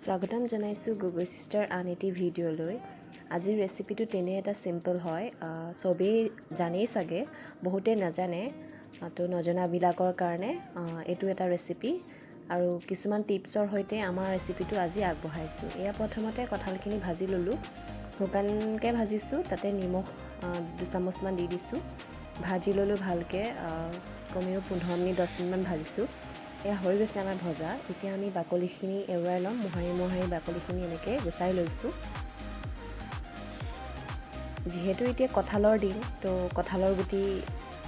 স্বাগতম জনাইছোঁ গুগল সিষ্টাৰ আন এটি ভিডিঅ'লৈ। আজিৰ ৰেচিপিটো তেনে এটা চিম্পল হয়, চবেই জানেই চাগে, বহুতেই নাজানে। তো নজনাবিলাকৰ কাৰণে এইটো এটা ৰেচিপি আৰু কিছুমান টিপছৰ সৈতে আমাৰ ৰেচিপিটো আজি আগবঢ়াইছোঁ। এয়া প্ৰথমতে কঁঠালখিনি ভাজি ল'লোঁ, শুকানকৈ ভাজিছোঁ, তাতে নিমখ 2 চামুচমান দি দিছোঁ, ভাজি ল'লোঁ ভালকৈ, কমেও 15 মিনিট 10 মিনিটমান ভাজিছোঁ। এয়া হৈ গৈছে আমাৰ ভজা। এতিয়া আমি বাকলিখিনি এৰুৱাই ল'ম, মোহাৰি বাকলিখিনি এনেকৈ গুচাই লৈছোঁ। যিহেতু এতিয়া কঁঠালৰ দিন, তো কঁঠালৰ গুটি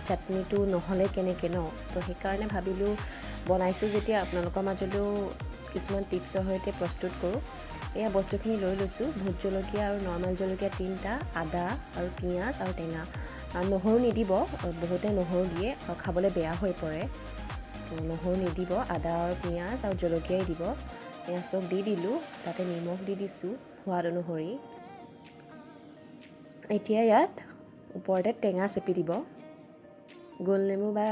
চাটনিটো নহ'লে কেনেকৈ ন, তো সেইকাৰণে ভাবিলোঁ বনাইছোঁ যেতিয়া আপোনালোকৰ মাজলৈও কিছুমান টিপছৰ সৈতে প্ৰস্তুত কৰোঁ। এয়া বস্তুখিনি লৈ লৈছোঁ, ভোট জলকীয়া আৰু নৰ্মেল জলকীয়া 3টা, আদা আৰু পিঁয়াজ আৰু টেঙা। নহৰু নিদিব, বহুতে নহৰু দিয়ে, খাবলৈ বেয়া হৈ পৰে। নহৰু নিদিব, আদা আৰু পিঁয়াজ আৰু জলকীয়াই দিব। এয়া চব দি দিলোঁ, তাতে নিমখ দি দিছোঁ সোৱাদ অনুসৰি। এতিয়া ইয়াত ওপৰতে টেঙা চেপি দিব, গোল নেমু বা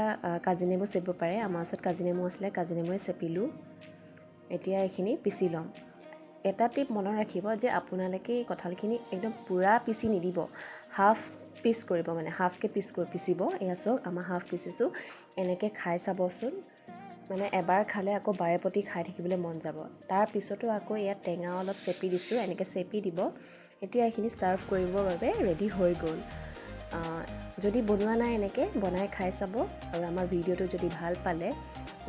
কাজি নেমু চেপিব পাৰে। আমাৰ ওচৰত কাজি নেমু আছিলে, কাজি নেমুৱে চেপিলোঁ। এতিয়া এইখিনি পিচি ল'ম। এটা টিপ মনত ৰাখিব যে আপোনালোকে এই কঁঠালখিনি একদম পূৰা পিচি নিদিব, হাফ পিচ কৰিব, মানে হাফকৈ পিচিব। এয়া চাওক, আমাৰ হাফ পিচিছোঁ। এনেকৈ খাই চাবচোন, মানে এবাৰ খালে আকৌ বাৰে প্ৰতি খাই থাকিবলৈ মন যাব। তাৰপিছতো আকৌ ইয়াত টেঙা অলপ চেপি দিছোঁ, এনেকৈ চেপি দিব। এতিয়া এইখিনি ছাৰ্ভ কৰিবৰ বাবে ৰেডি হৈ গ'ল। যদি বনোৱা নাই এনেকৈ বনাই খাই চাব, আৰু আমাৰ ভিডিঅ'টো যদি ভাল পালে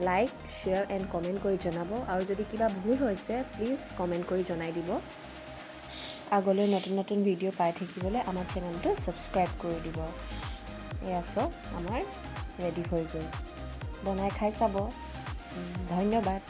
লাইক, শ্বেয়াৰ এণ্ড কমেণ্ট কৰি জনাব, আৰু যদি কিবা ভুল হৈছে প্লিজ কমেণ্ট কৰি জনাই দিব। আগলৈ নতুন নতুন ভিডিঅ' পাই থাকিবলৈ আমাৰ চেনেলটো ছাবস্ক্ৰাইব কৰি দিব। এয়া চাওক, আমাৰ ৰেডি হৈ গ'ল, বনাই খাই চাব। ধন্যবাদ।